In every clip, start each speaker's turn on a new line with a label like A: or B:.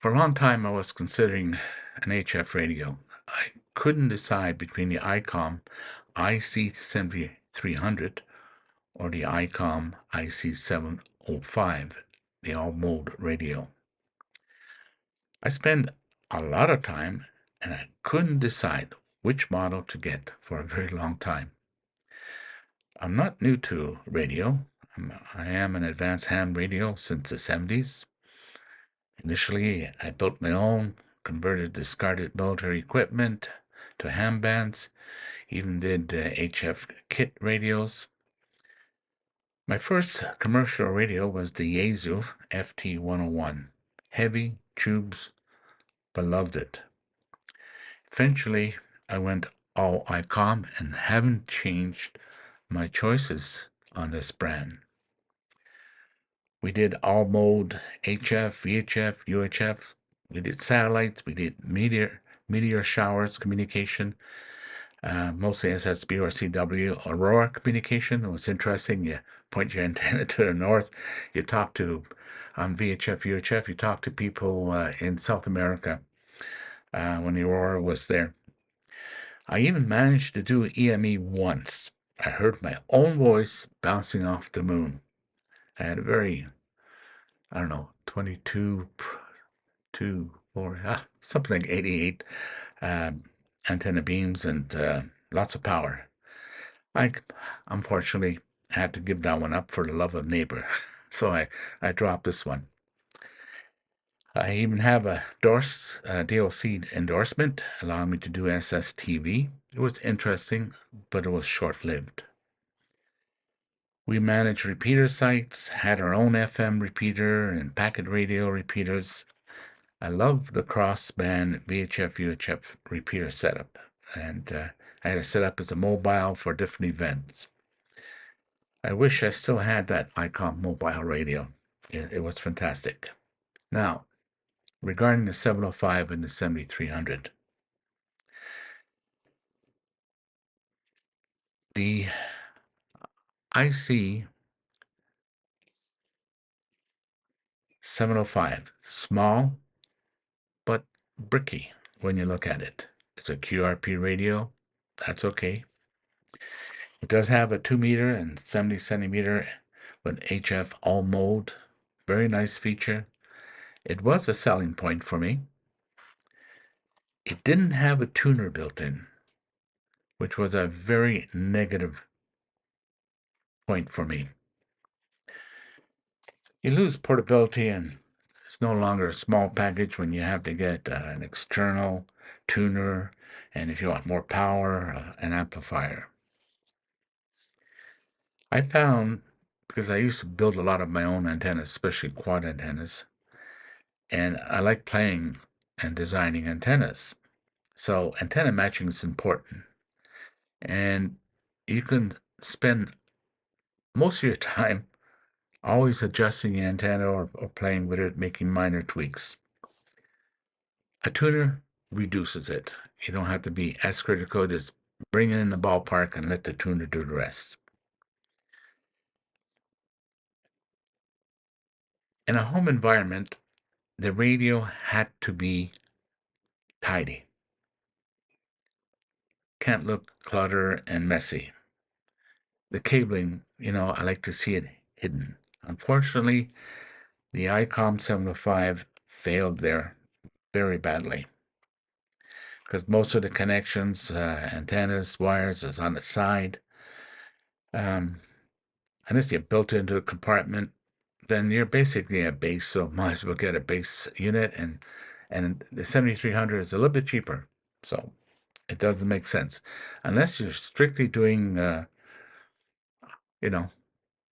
A: For a long time, I was considering an HF radio. I couldn't decide between the ICOM IC7300 or the ICOM IC705, the all-mode radio. I spent a lot of time and I couldn't decide which model to get for a very long time. I'm not new to radio. I am an advanced ham radio since the 70s. Initially, I built my own, converted discarded military equipment to ham bands, even did HF kit radios. My first commercial radio was the Yaesu FT101. Heavy tubes, but loved it. Eventually, I went all ICOM and haven't changed my choices on this brand. We did all mode HF, VHF, UHF. We did satellites. We did meteor showers communication, mostly SSB or CW. Aurora communication. It was interesting. You point your antenna to the north. You talk to, on VHF, UHF, you talk to people in South America when the Aurora was there. I even managed to do EME once. I heard my own voice bouncing off the moon. I had a very, 22, 2, 4, something like 88 antenna beams and lots of power. I unfortunately had to give that one up for the love of neighbor, so I dropped this one. I even have a DOC endorsement allowing me to do SSTV. It was interesting, but it was short-lived. We managed repeater sites, had our own FM repeater and packet radio repeaters. I love the cross-band VHF, UHF repeater setup, and I had it set up as a mobile for different events. I wish I still had that ICOM mobile radio. It was fantastic. Now, regarding the 705 and the 7300, the IC 705, small but bricky when you look at it. It's a QRP radio. That's okay. It does have a 2-meter and 70 centimeter with HF all mode. Very nice feature. It was a selling point for me. It didn't have a tuner built in, which was a very negative point for me. You lose portability and it's no longer a small package when you have to get an external tuner and if you want more power, an amplifier. I found, because I used to build a lot of my own antennas, especially quad antennas, and I like playing and designing antennas. So antenna matching is important. And you can spend most of your time always adjusting the antenna or playing with it, making minor tweaks. A tuner reduces it. You don't have to be as critical. Just bring it in the ballpark and let the tuner do the rest. In a home environment, the radio had to be tidy. Can't look cluttered and messy. The cabling, I like to see it hidden. Unfortunately, the ICOM 705 failed there very badly because most of the connections, antennas, wires is on the side. Unless you built it into a compartment, then you're basically a base, so might as well get a base unit, and the 7300 is a little bit cheaper, so it doesn't make sense unless you're strictly doing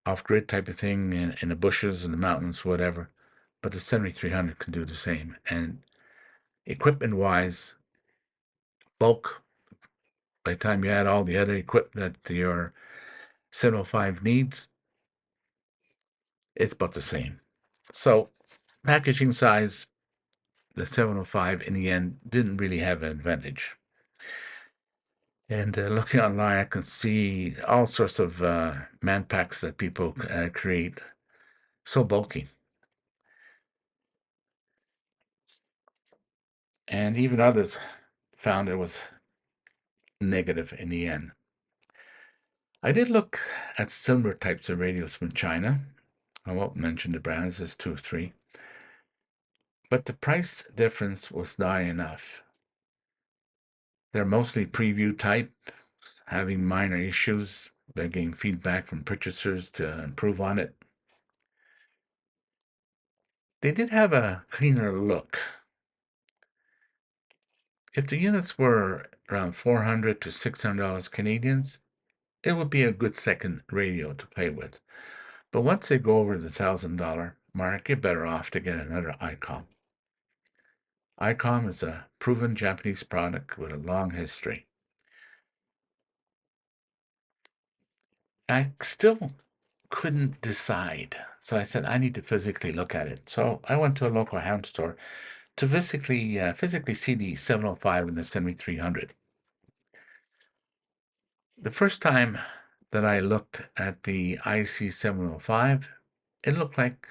A: off-grid type of thing in the bushes and the mountains, whatever. But the 7300 can do the same. And equipment-wise, bulk, by the time you add all the other equipment that your 705 needs, it's about the same. So packaging size, the 705 in the end didn't really have an advantage. And looking online, I can see all sorts of man packs that people create, so bulky. and even others found it was negative in the end. I did look at similar types of radios from China. I won't mention the brands, there's two or three. But the price difference was nigh enough. They're mostly preview type, having minor issues. They're getting feedback from purchasers to improve on it. They did have a cleaner look. If the units were around $400 to $600 Canadians, it would be a good second radio to play with. But once they go over the $1,000 mark, you're better off to get another ICOM. ICOM is a proven Japanese product with a long history. I still couldn't decide. So I said, I need to physically look at it. So I went to a local ham store to physically see the 705 and the 7300. The first time that I looked at the IC 705, it looked like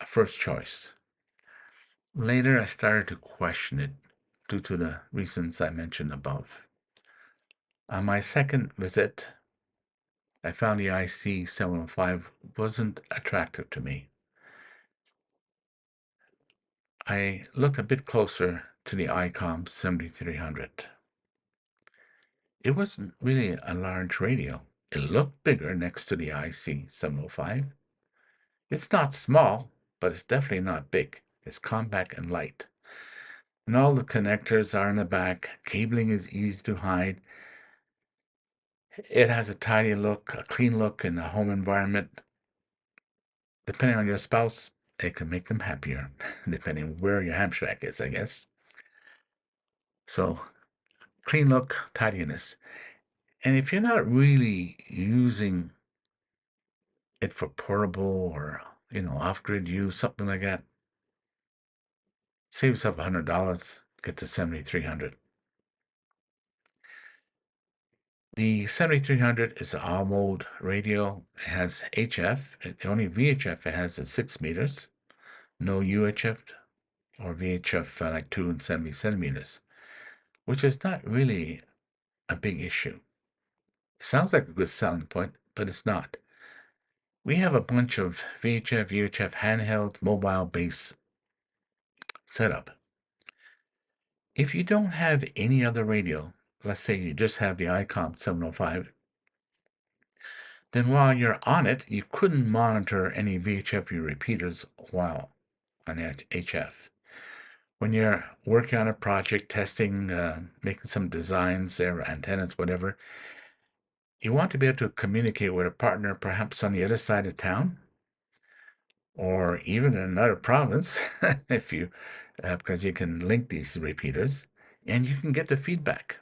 A: a first choice. Later, I started to question it due to the reasons I mentioned above. On my second visit, I found the IC 705 wasn't attractive to me. I looked a bit closer to the ICOM 7300. It wasn't really a large radio. It looked bigger next to the IC 705. It's not small, but it's definitely not big. It's compact and light. And all the connectors are in the back. Cabling is easy to hide. It has a tidy look, a clean look in a home environment. Depending on your spouse, it can make them happier, depending where your ham shack is, I guess. So, clean look, tidiness. And if you're not really using it for portable or, off-grid use, something like that, save yourself $100, get to 7300. The 7300 is an all-mode radio. It has HF. The only VHF it has is 6 meters. No UHF or VHF like 2 and 70 centimeters, which is not really a big issue. It sounds like a good selling point, but it's not. We have a bunch of VHF, UHF handheld, mobile-based setup. If you don't have any other radio, let's say you just have the ICOM 705, then while you're on it, you couldn't monitor any VHF repeaters while on HF. When you're working on a project, testing, making some designs, there, antennas, whatever, you want to be able to communicate with a partner perhaps on the other side of town or even in another province if you because you can link these repeaters and you can get the feedback.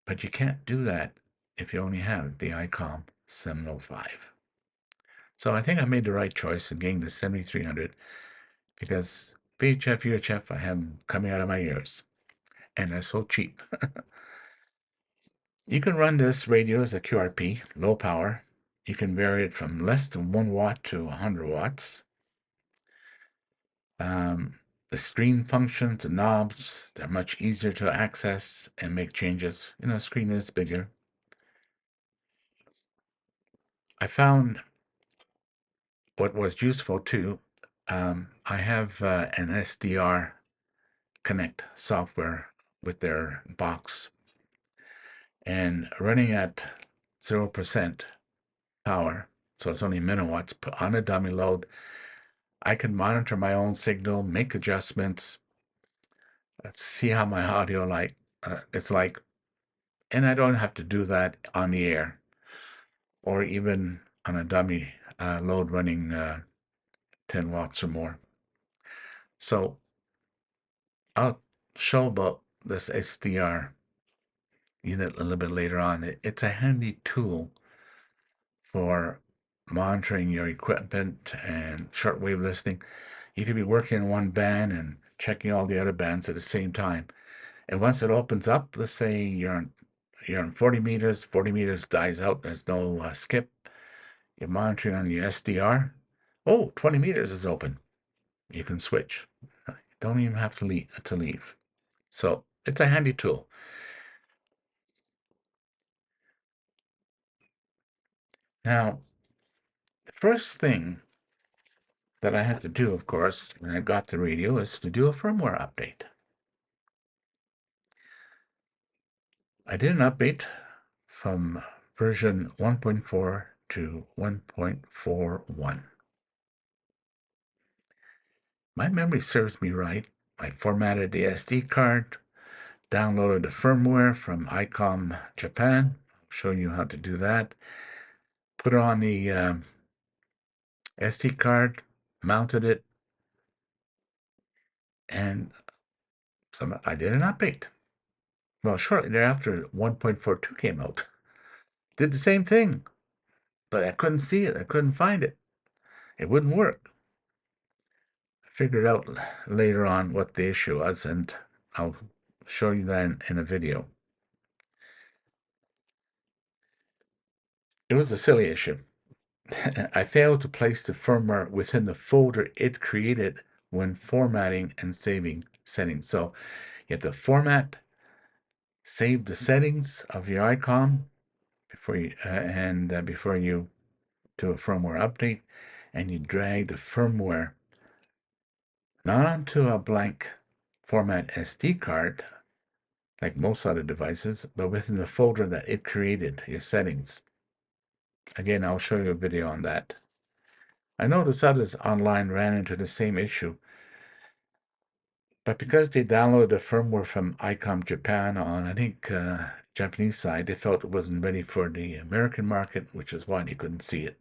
A: But you can't do that if you only have the ICOM 705. So I think I made the right choice in getting the 7300 because VHF, UHF, I have them coming out of my ears and they're so cheap. You can run this radio as a QRP, low power. You can vary it from less than 1 watt to 100 watts. The screen functions, the knobs, they're much easier to access and make changes. The screen is bigger. I found what was useful too. I have an SDR Connect software with their box, and running at 0% power, so it's only milliwatts on a dummy load, I can monitor my own signal, make adjustments, see how my audio it's like, and I don't have to do that on the air or even on a dummy load running 10 watts or more. So I'll show about this SDR unit a little bit later on. It's a handy tool for monitoring your equipment and shortwave listening. You could be working in one band and checking all the other bands at the same time. And once it opens up, let's say you're on 40 meters, 40 meters dies out, there's no skip. You're monitoring on your SDR. Oh, 20 meters is open. You can switch. Don't even have to leave. So it's a handy tool. Now, the first thing that I had to do, of course, when I got the radio, is to do a firmware update. I did an update from version 1.4 to 1.41. My memory serves me right. I formatted the SD card, downloaded the firmware from ICOM Japan. I'll show you how to do that. Put it on the SD card, mounted it, and I did an update. Well, shortly thereafter, 1.42 came out. Did the same thing, but I couldn't see it. I couldn't find it. It wouldn't work. I figured out later on what the issue was, and I'll show you that in a video. It was a silly issue. I failed to place the firmware within the folder it created when formatting and saving settings. So you have to format, save the settings of your ICOM before you before you do a firmware update, and you drag the firmware not onto a blank format SD card like most other devices, but within the folder that it created, your settings. Again, I'll show you a video on that. I noticed others online ran into the same issue, but because they downloaded the firmware from ICOM Japan on, I think, Japanese side, they felt it wasn't ready for the American market, which is why they couldn't see it.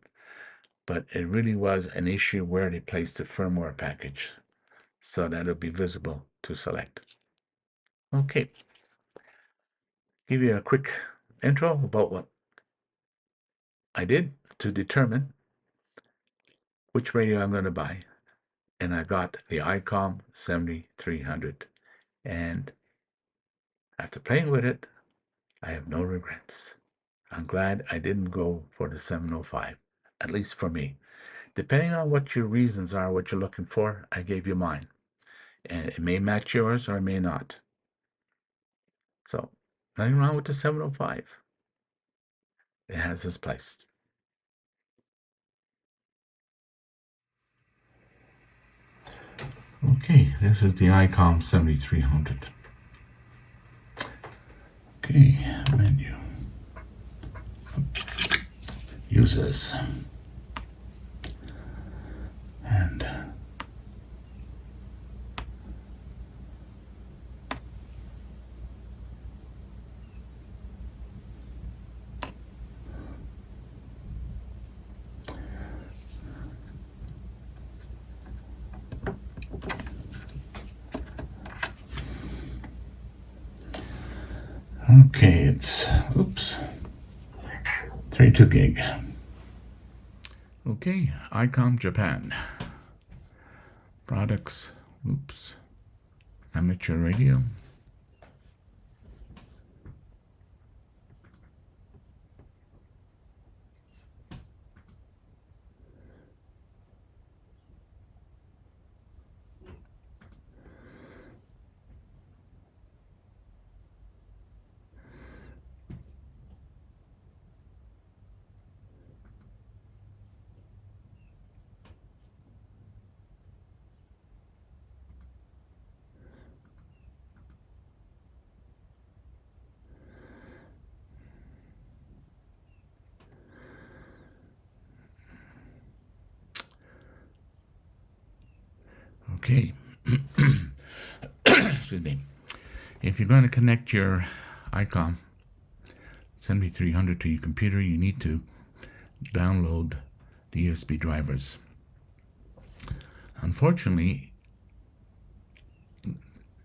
A: But it really was an issue where they placed the firmware package so that it'll be visible to select. Okay. Give you a quick intro about what I did to determine which radio I'm going to buy. And I got the ICOM 7300. And after playing with it, I have no regrets. I'm glad I didn't go for the 705, at least for me. Depending on what your reasons are, what you're looking for, I gave you mine. And it may match yours or it may not. So, nothing wrong with the 705. It has its place. Okay, this is the ICOM 7300. Okay, menu. Uses. And okay, it's, 32 gig. Okay, ICOM Japan. Products, amateur radio. Okay. Excuse me. If you're going to connect your ICOM 7300 to your computer, you need to download the USB drivers. Unfortunately,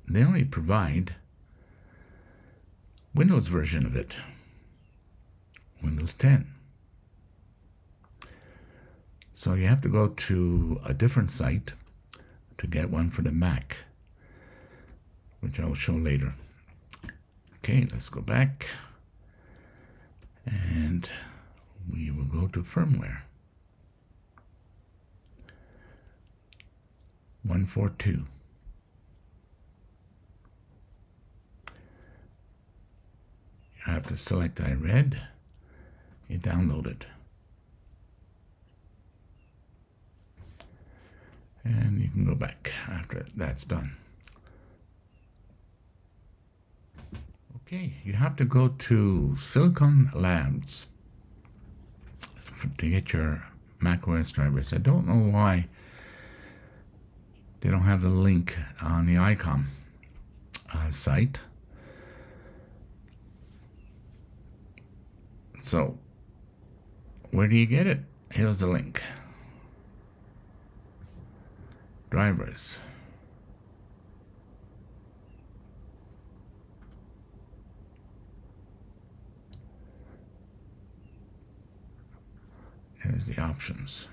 A: they only provide Windows version of it, Windows 10. So you have to go to a different site to get one for the Mac, which I will show later. Okay, let's go back. And we will go to firmware. 142. to select I read, you download it. And you can go back after that's done. Okay, you have to go to Silicon Labs to get your macOS drivers. I don't know why they don't have the link on the ICOM site. So, where do you get it? Here's the link. Drivers. Here's the options.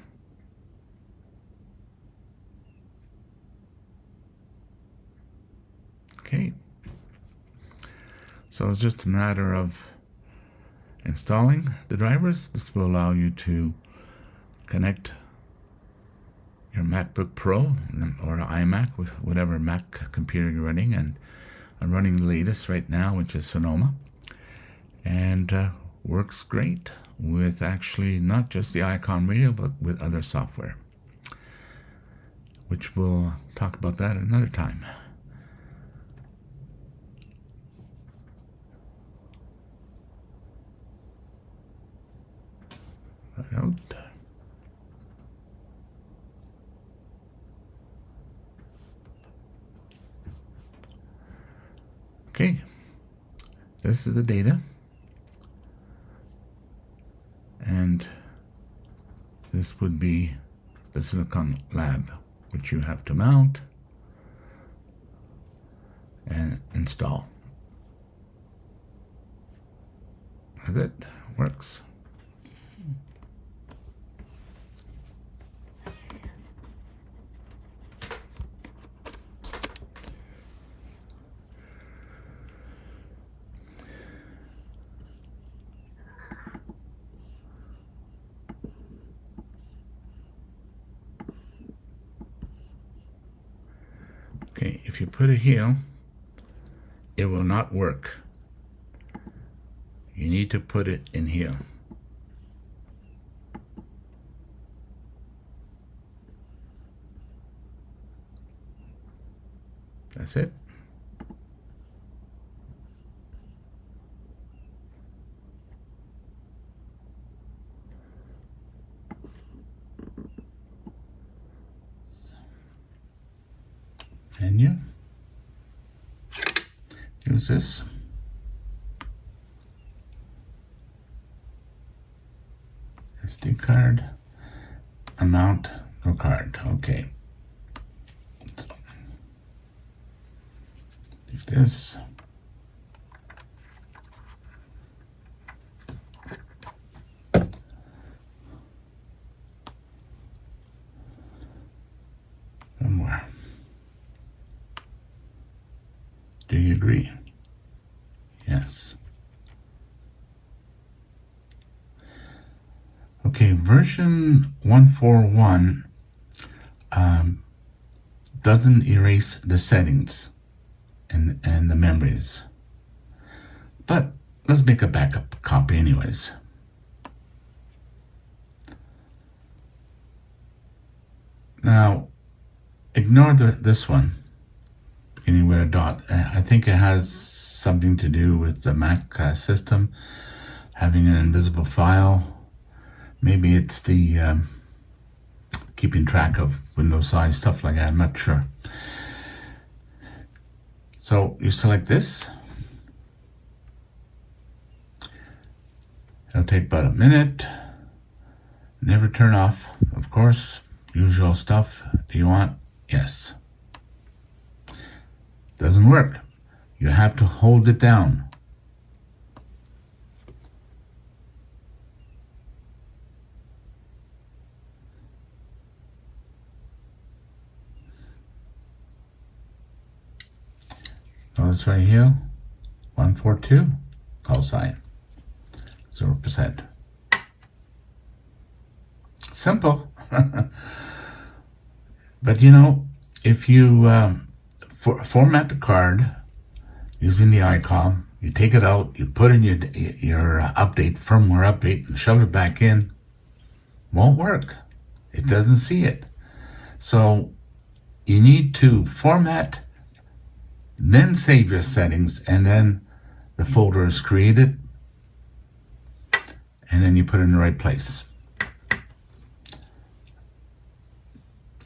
A: Okay. So it's just a matter of installing the drivers. This will allow you to connect your MacBook Pro or iMac with whatever Mac computer you're running, and I'm running the latest right now, which is Sonoma, and works great with actually not just the ICOM radio, but with other software, which we'll talk about that another time. Out. Okay, this is the data, and this would be the Silicon Lab, which you have to mount and install. That's it. Works. Okay, if you put it here, it will not work. You need to put it in here. That's it. Menu. Use this. SD card. Amount, no card. Okay. Leave this. Firmware. Do you agree? Yes. Okay, version 141 doesn't erase the settings and the memories. But let's make a backup copy anyways. Now, ignore this one, beginning with a dot. I think it has something to do with the Mac system having an invisible file. Maybe it's the keeping track of window size, stuff like that. I'm not sure. So you select this. It'll take about a minute. Never turn off, of course. Usual stuff. Do you want? Yes. Doesn't work. You have to hold it down. Notice right here, 142, call sign, 0%. Simple. But you know, if you format the card using the ICOM, You take it out, you put in your update, firmware update, and shove it back in. Won't work. It doesn't see it. So you need to format, then save your settings, and then the folder is created, and then you put it in the right place.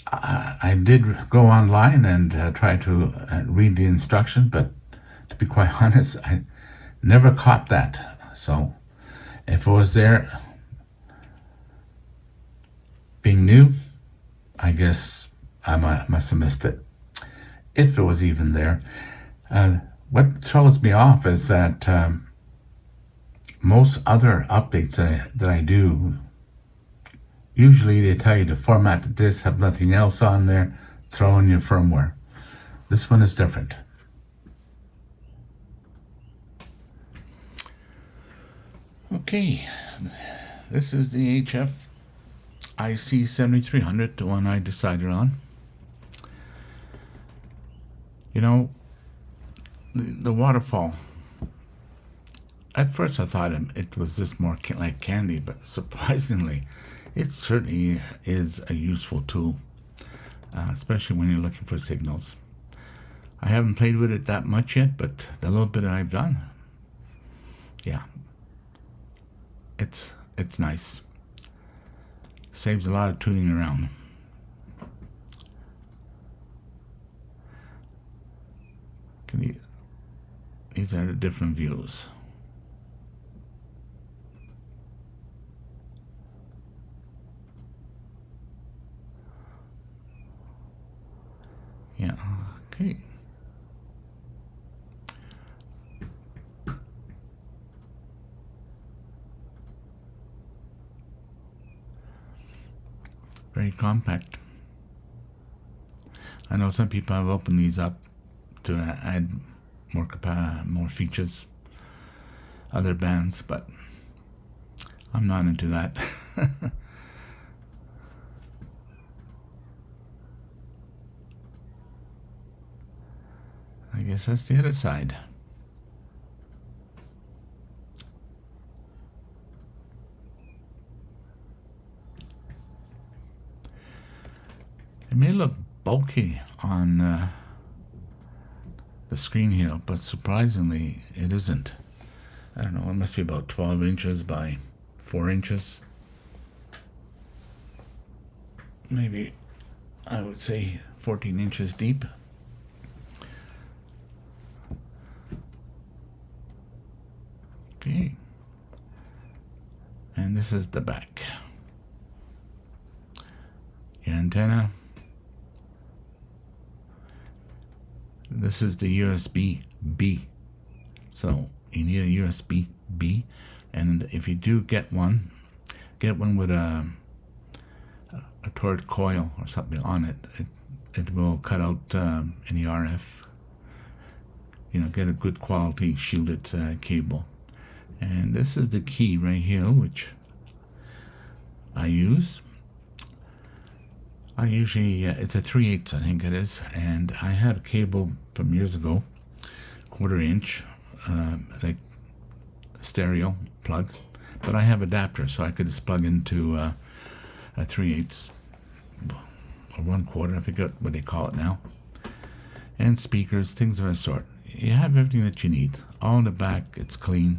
A: I did go online and try to read the instructions, but to be quite honest, I never caught that. So if it was there, being new, I guess I must have missed it, if it was even there. What throws me off is that most other updates that I do, usually they tell you to format the disk, have nothing else on there, throw in your firmware. This one is different. Okay, this is the HF IC 7300, the one I decided on. You know, the waterfall, at first I thought it was just more like candy, but surprisingly, it certainly is a useful tool, especially when you're looking for signals. I haven't played with it that much yet, but the little bit I've done, yeah, it's nice. Saves a lot of tooling around. These are the different views. Yeah, okay. Very compact. I know some people have opened these up to add more features, other bands, but I'm not into that. I guess that's the other side. It may look bulky on the screen here, but surprisingly it isn't. I don't know, it must be about 12 inches by 4 inches. Maybe I would say 14 inches deep. Okay. And this is the back. Your antenna. This is the USB-B. So you need a USB-B, and if you do get one with a toroid coil or something on it. It will cut out any RF. You know, get a good quality shielded cable. And this is the key right here, which I use. I usually, it's a 3/8, I think it is, and I had a cable from years ago, 1/4 inch, like stereo plug, but I have adapter, so I could just plug into a 3/8 or 1/4, I forget what they call it now, and speakers, things of that sort. You have everything that you need. All in the back, it's clean.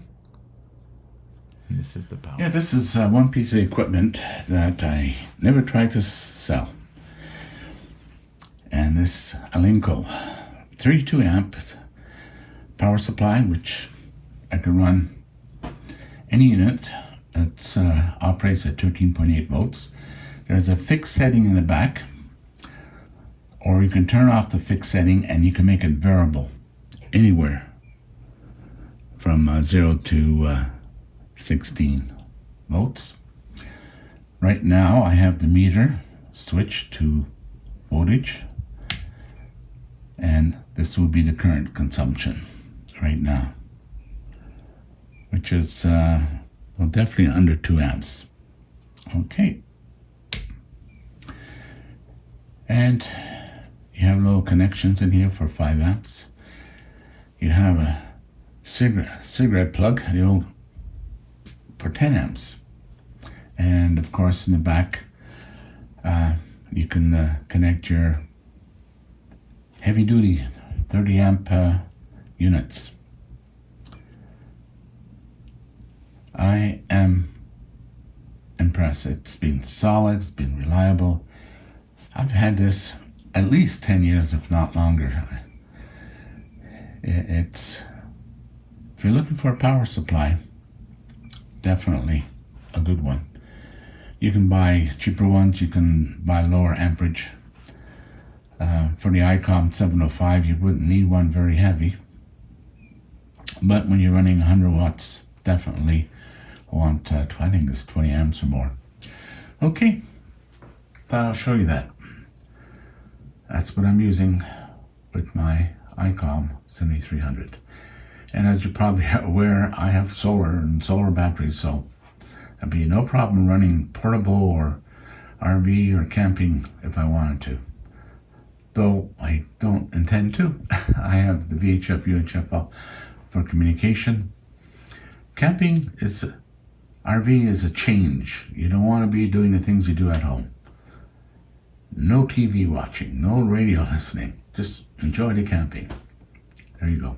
A: And this is the power. Yeah, this is one piece of equipment that I never tried to sell. And this Alinco 32 amp power supply, which I can run any unit that operates at 13.8 volts. There's a fixed setting in the back, or you can turn off the fixed setting and you can make it variable anywhere from 0 to 16 volts. Right now I have the meter switched to voltage, and this will be the current consumption right now, which is well, definitely under 2 amps. Okay, and you have little connections in here for 5 amps. You have a cigarette plug, the old, for 10 amps. And of course in the back you can connect your heavy duty 30 amp units. I am impressed. It's been solid, it's been reliable. I've had this at least 10 years, if not longer. It's, if you're looking for a power supply, definitely a good one. You can buy cheaper ones, you can buy lower amperage. For the ICOM 705, you wouldn't need one very heavy. But when you're running 100 watts, definitely want, I think it's 20 amps or more. Okay, thought I'll show you that. That's what I'm using with my ICOM 7300. And as you're probably aware, I have solar and solar batteries, so there'd be no problem running portable or RV or camping if I wanted to. Though I don't intend to. I have the VHF, UHF for communication. Camping is, RV is a change. You don't want to be doing the things you do at home. No TV watching, no radio listening. Just enjoy the camping. There you go.